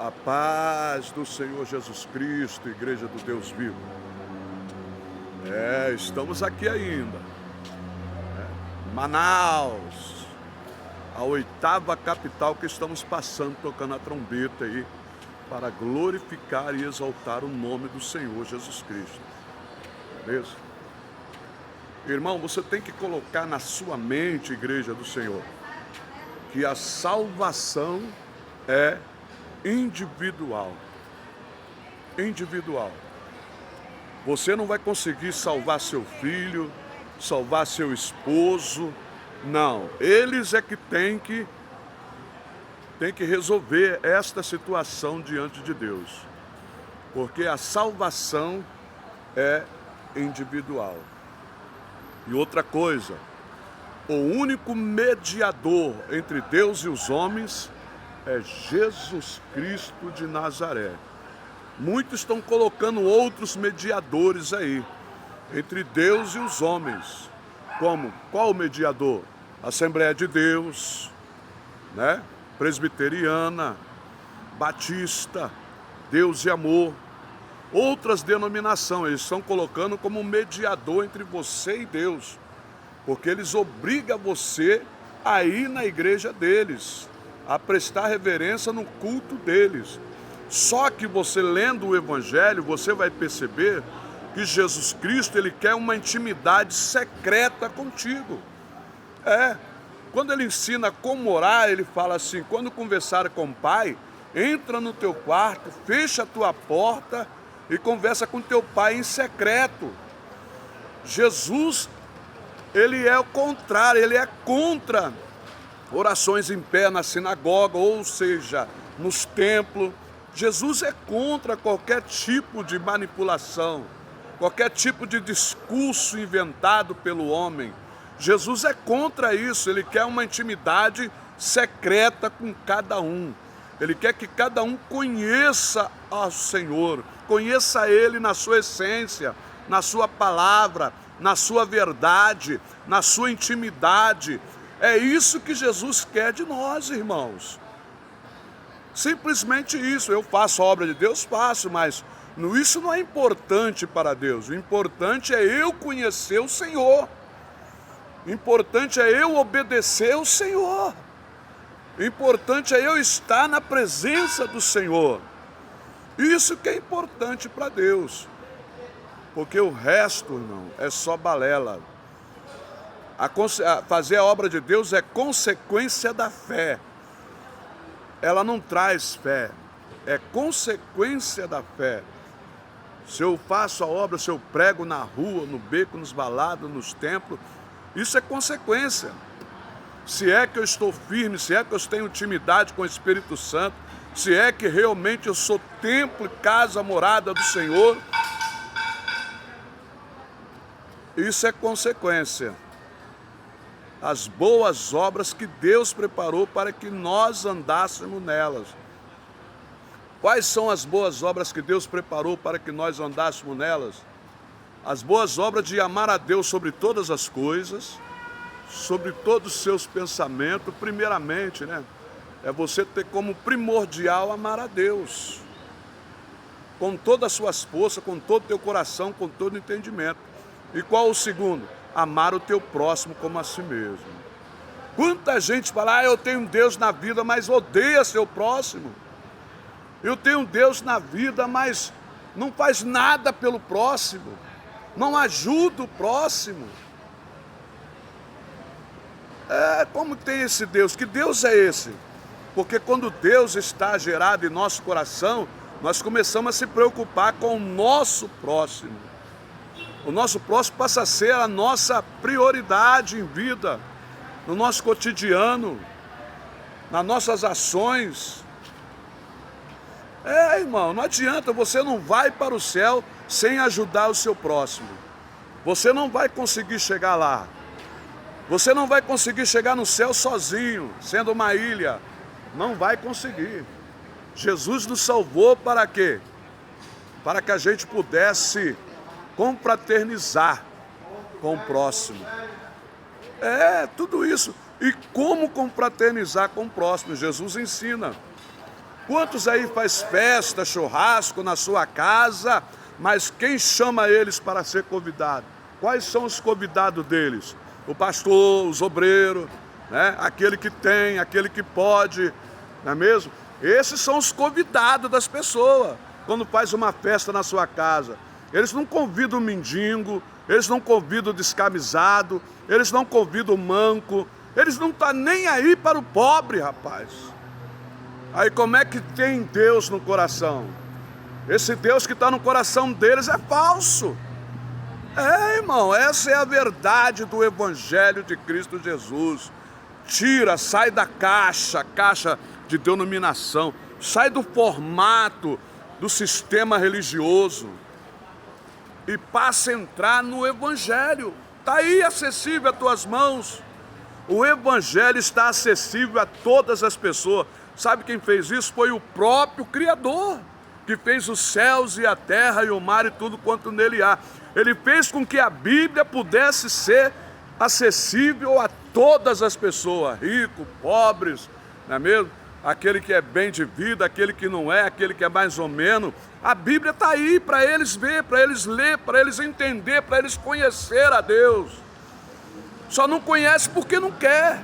A paz do Senhor Jesus Cristo, Igreja do Deus vivo. Estamos aqui ainda. Manaus, a oitava capital que estamos passando, tocando a trombeta aí, para glorificar e exaltar o nome do Senhor Jesus Cristo. Beleza? Irmão, você tem que colocar na sua mente, Igreja do Senhor, que a salvação é individual. Individual. Você não vai conseguir salvar seu filho, salvar seu esposo. Não, eles é que tem que resolver esta situação diante de Deus. Porque a salvação é individual. E outra coisa, o único mediador entre Deus e os homens é Jesus Cristo de Nazaré. Muitos estão colocando outros mediadores aí, entre Deus e os homens. Como? Qual o mediador? Assembleia de Deus, né? Presbiteriana, Batista, Deus e Amor. Outras denominações, eles estão colocando como mediador entre você e Deus. Porque eles obrigam você a ir na igreja deles, a prestar reverência no culto deles. Só que você lendo o Evangelho, você vai perceber que Jesus Cristo, ele quer uma intimidade secreta contigo. Quando ele ensina como orar, ele fala assim: quando conversar com o Pai, entra no teu quarto, fecha a tua porta e conversa com teu Pai em secreto. Jesus, ele é o contrário, ele é contra orações em pé na sinagoga, ou seja, nos templos. Jesus é contra qualquer tipo de manipulação, qualquer tipo de discurso inventado pelo homem. Jesus é contra isso, ele quer uma intimidade secreta com cada um. Ele quer que cada um conheça ao Senhor, conheça Ele na sua essência, na sua palavra, na sua verdade, na sua intimidade. É isso que Jesus quer de nós, irmãos. Simplesmente isso. Eu faço a obra de Deus? Faço, mas isso não é importante para Deus. O importante é eu conhecer o Senhor. O importante é eu obedecer o Senhor. O importante é eu estar na presença do Senhor. Isso que é importante para Deus. Porque o resto, irmão, é só balela. Fazer a obra de Deus é consequência da fé. Ela não traz fé, é consequência da fé. Se eu faço a obra, se eu prego na rua, no beco, nos balados, nos templos, isso é consequência. Se é que eu estou firme, se é que eu tenho intimidade com o Espírito Santo, se é que realmente eu sou templo, casa, morada do Senhor, isso é consequência. As boas obras que Deus preparou para que nós andássemos nelas. Quais são as boas obras que Deus preparou para que nós andássemos nelas? As boas obras de amar a Deus sobre todas as coisas, sobre todos os seus pensamentos, primeiramente, né? É você ter como primordial amar a Deus. Com todas as suas forças, com todo o teu coração, com todo o entendimento. E qual o segundo? Amar o teu próximo como a si mesmo. Quanta gente fala: eu tenho Deus na vida, mas odeia seu próximo. Eu tenho Deus na vida, mas não faz nada pelo próximo. Não ajuda o próximo. Como tem esse Deus? Que Deus é esse? Porque quando Deus está gerado em nosso coração, nós começamos a se preocupar com o nosso próximo. O nosso próximo passa a ser a nossa prioridade em vida, no nosso cotidiano, nas nossas ações. Irmão, não adianta, você não vai para o céu sem ajudar o seu próximo. Você não vai conseguir chegar lá. Você não vai conseguir chegar no céu sozinho, sendo uma ilha. Não vai conseguir. Jesus nos salvou para quê? Para que a gente pudesse confraternizar com o próximo. Tudo isso. E como confraternizar com o próximo? Jesus ensina. Quantos aí faz festa, churrasco na sua casa, mas quem chama eles para ser convidado? Quais são os convidados deles? O pastor, os obreiros, né? Aquele que tem, aquele que pode, não é mesmo? Esses são os convidados das pessoas, quando faz uma festa na sua casa. Eles não convidam o mendigo, eles não convidam o descamisado, eles não convidam o manco, eles não estão nem aí para o pobre, rapaz. Aí como é que tem Deus no coração? Esse Deus que está no coração deles é falso. É, irmão, essa é a verdade do Evangelho de Cristo Jesus. Tira, sai da caixa de denominação, sai do formato do sistema religioso e passa a entrar no Evangelho. Está aí acessível às tuas mãos. O Evangelho está acessível a todas as pessoas. Sabe quem fez isso? Foi o próprio Criador, que fez os céus e a terra e o mar e tudo quanto nele há. Ele fez com que a Bíblia pudesse ser acessível a todas as pessoas, ricos, pobres, não é mesmo? Aquele que é bem de vida, aquele que não é, aquele que é mais ou menos. A Bíblia está aí para eles ver, para eles ler, para eles entender, para eles conhecer a Deus. Só não conhece porque não quer.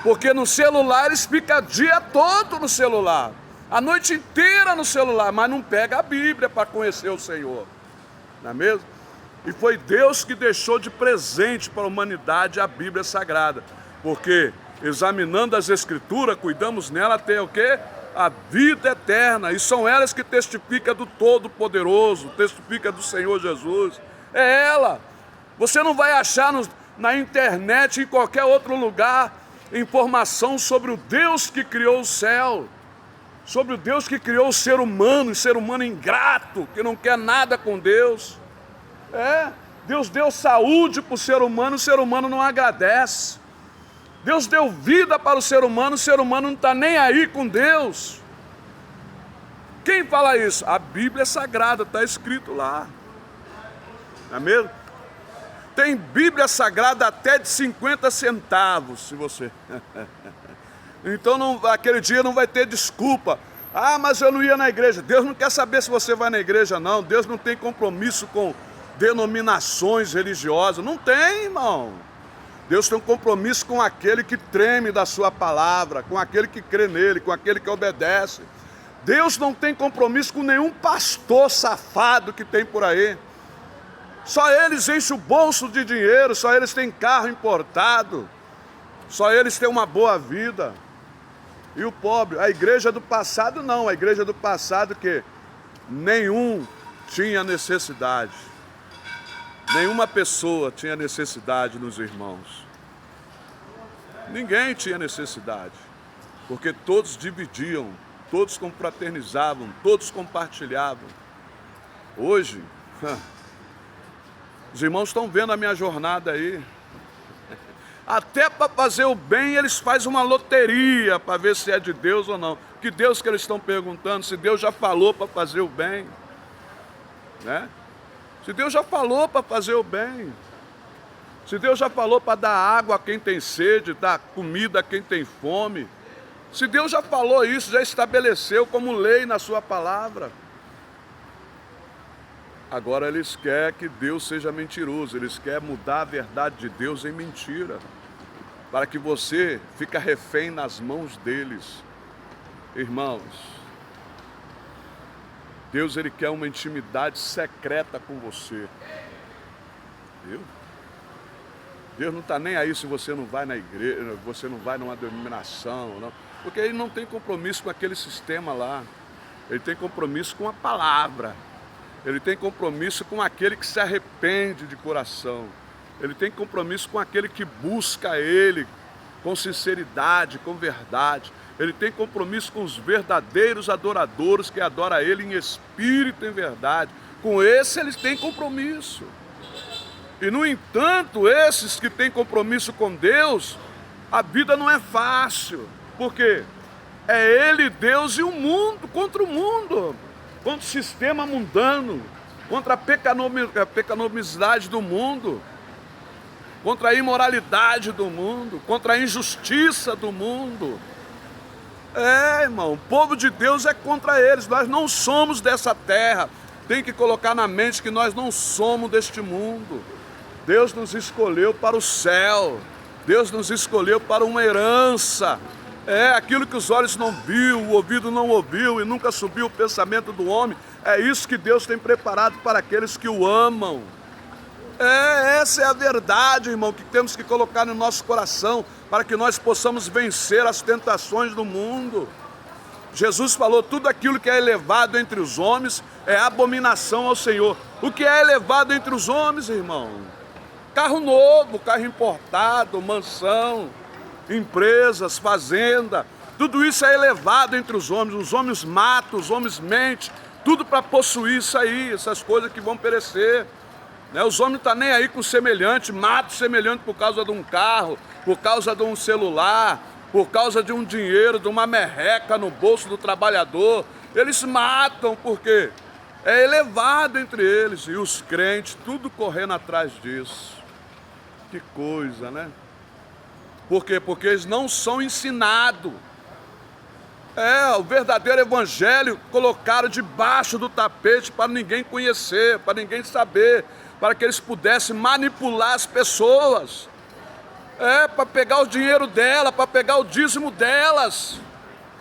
Porque no celular eles ficam o dia todo no celular, a noite inteira no celular, mas não pega a Bíblia para conhecer o Senhor, não é mesmo? E foi Deus que deixou de presente para a humanidade a Bíblia Sagrada, porque examinando as Escrituras, cuidamos nela até o quê? A vida eterna, e são elas que testificam do Todo-Poderoso, testificam do Senhor Jesus, é ela. Você não vai achar na internet, em qualquer outro lugar, informação sobre o Deus que criou o céu, sobre o Deus que criou o ser humano ingrato, que não quer nada com Deus. Deus deu saúde para o ser humano não agradece. Deus deu vida para o ser humano não está nem aí com Deus. Quem fala isso? A Bíblia é sagrada, está escrito lá. Não é mesmo? Tem Bíblia Sagrada até de 50 centavos, se você... Então aquele dia não vai ter desculpa. Ah, mas eu não ia na igreja. Deus não quer saber se você vai na igreja, não. Deus não tem compromisso com denominações religiosas. Não tem, irmão. Deus tem um compromisso com aquele que treme da sua palavra, com aquele que crê nele, com aquele que obedece. Deus não tem compromisso com nenhum pastor safado que tem por aí. Só eles enchem o bolso de dinheiro, só eles têm carro importado, só eles têm uma boa vida. E o pobre, a igreja do passado não, a igreja do passado que nenhum tinha necessidade, nenhuma pessoa tinha necessidade nos irmãos. Ninguém tinha necessidade, porque todos dividiam, todos confraternizavam, todos compartilhavam. Hoje, os irmãos estão vendo a minha jornada aí. Até para fazer o bem eles fazem uma loteria para ver se é de Deus ou não. Que Deus que eles estão perguntando, se Deus já falou para fazer o bem, né? Se Deus já falou para fazer o bem, se Deus já falou para dar água a quem tem sede, dar comida a quem tem fome, se Deus já falou isso, já estabeleceu como lei na sua palavra. Agora eles querem que Deus seja mentiroso, eles querem mudar a verdade de Deus em mentira, para que você fique refém nas mãos deles. Irmãos, Deus ele quer uma intimidade secreta com você, viu? Deus não está nem aí se você não vai na igreja, você não vai numa denominação, não, porque ele não tem compromisso com aquele sistema lá, ele tem compromisso com a palavra. Ele tem compromisso com aquele que se arrepende de coração. Ele tem compromisso com aquele que busca Ele com sinceridade, com verdade. Ele tem compromisso com os verdadeiros adoradores que adoram a Ele em espírito e em verdade. Com esse eles têm compromisso. E no entanto, esses que têm compromisso com Deus, a vida não é fácil. Por quê? É Ele, Deus e o mundo, contra o mundo. Contra o sistema mundano, contra a pecaminosidade do mundo, contra a imoralidade do mundo, contra a injustiça do mundo. Irmão, o povo de Deus é contra eles. Nós não somos dessa terra. Tem que colocar na mente que nós não somos deste mundo. Deus nos escolheu para o céu. Deus nos escolheu para uma herança. Aquilo que os olhos não viu, o ouvido não ouviu e nunca subiu o pensamento do homem. É isso que Deus tem preparado para aqueles que o amam. Essa é a verdade, irmão, que temos que colocar no nosso coração para que nós possamos vencer as tentações do mundo. Jesus falou, tudo aquilo que é elevado entre os homens é abominação ao Senhor. O que é elevado entre os homens, irmão? Carro novo, carro importado, mansão, empresas, fazenda, tudo isso é elevado entre os homens matam, os homens mentem, tudo para possuir isso aí, essas coisas que vão perecer. Os homens não estão nem aí com o semelhante, matam o semelhante por causa de um carro, por causa de um celular, por causa de um dinheiro, de uma merreca no bolso do trabalhador. Eles matam porque é elevado entre eles, e os crentes tudo correndo atrás disso. Que coisa, né? Por quê? Porque eles não são ensinados. O verdadeiro evangelho colocaram debaixo do tapete para ninguém conhecer, para ninguém saber, para que eles pudessem manipular as pessoas. Para pegar o dinheiro dela, para pegar o dízimo delas.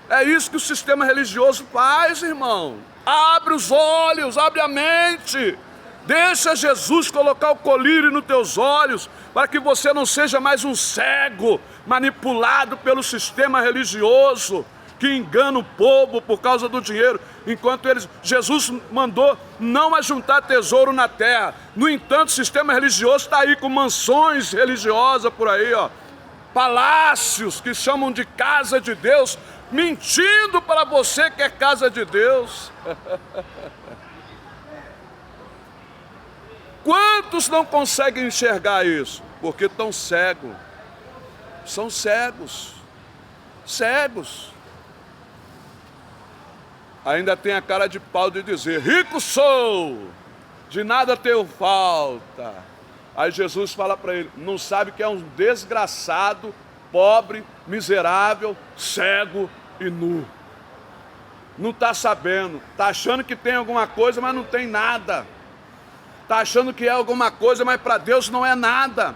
É isso que o sistema religioso faz, irmão. Abre os olhos, abre a mente. Deixa Jesus colocar o colírio nos teus olhos, para que você não seja mais um cego, manipulado pelo sistema religioso, que engana o povo por causa do dinheiro, enquanto Jesus mandou não ajuntar tesouro na terra. No entanto, o sistema religioso está aí com mansões religiosas por aí, palácios que chamam de casa de Deus, mentindo para você que é casa de Deus. Quantos não conseguem enxergar isso? Porque estão cegos. São cegos. Cegos. Ainda tem a cara de pau de dizer, rico sou, de nada tenho falta. Aí Jesus fala para ele, não sabe que é um desgraçado, pobre, miserável, cego e nu. Não está sabendo, está achando que tem alguma coisa, mas não tem nada. Está achando que é alguma coisa, mas para Deus não é nada.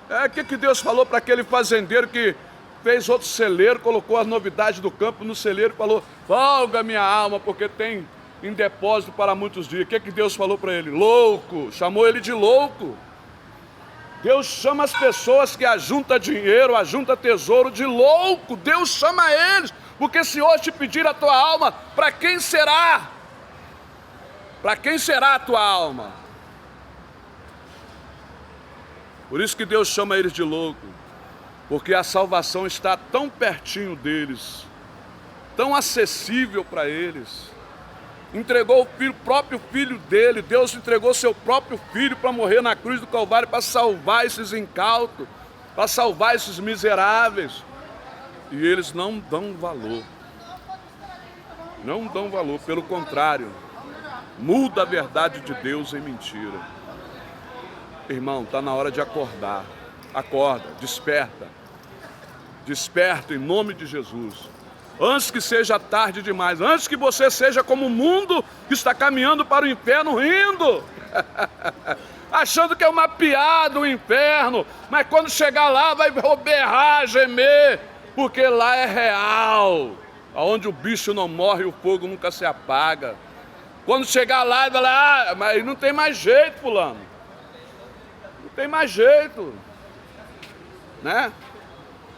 O que Deus falou para aquele fazendeiro que fez outro celeiro, colocou as novidades do campo no celeiro e falou, folga minha alma, porque tem em depósito para muitos dias. O que Deus falou para ele? Louco, chamou ele de louco. Deus chama as pessoas que ajuntam dinheiro, ajuntam tesouro de louco. Deus chama eles, porque se hoje te pedir a tua alma, para quem será? Para quem será a tua alma? Por isso que Deus chama eles de louco. Porque a salvação está tão pertinho deles, tão acessível para eles. Entregou o próprio filho dele, Deus entregou seu próprio filho para morrer na cruz do Calvário, para salvar esses incautos, para salvar esses miseráveis. E eles não dão valor. Não dão valor, pelo contrário, muda a verdade de Deus em mentira. Irmão, está na hora de acordar. Acorda, desperta. Desperta em nome de Jesus. Antes que seja tarde demais, antes que você seja como o mundo que está caminhando para o inferno rindo, achando que é uma piada o inferno, mas quando chegar lá vai berrar, gemer, porque lá é real, onde o bicho não morre e o fogo nunca se apaga. Quando chegar lá, vai falar, mas não tem mais jeito, fulano. Não tem mais jeito, né?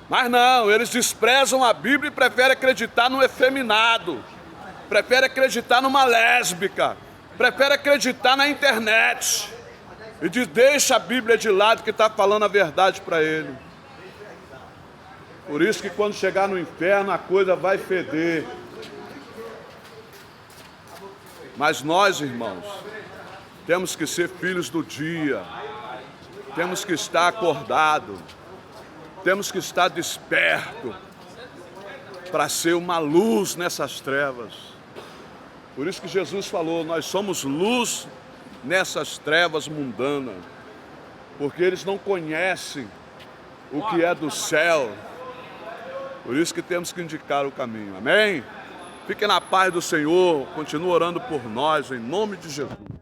Mas não, eles desprezam a Bíblia e preferem acreditar no efeminado, preferem acreditar numa lésbica, preferem acreditar na internet. E deixa a Bíblia de lado que está falando a verdade para ele. Por isso que quando chegar no inferno a coisa vai feder. Mas nós, irmãos, temos que ser filhos do dia, temos que estar acordados, temos que estar desperto para ser uma luz nessas trevas. Por isso que Jesus falou, nós somos luz nessas trevas mundanas, porque eles não conhecem o que é do céu, Por isso que temos que indicar o caminho. Amém? Fiquem na paz do Senhor. Continue orando por nós, em nome de Jesus.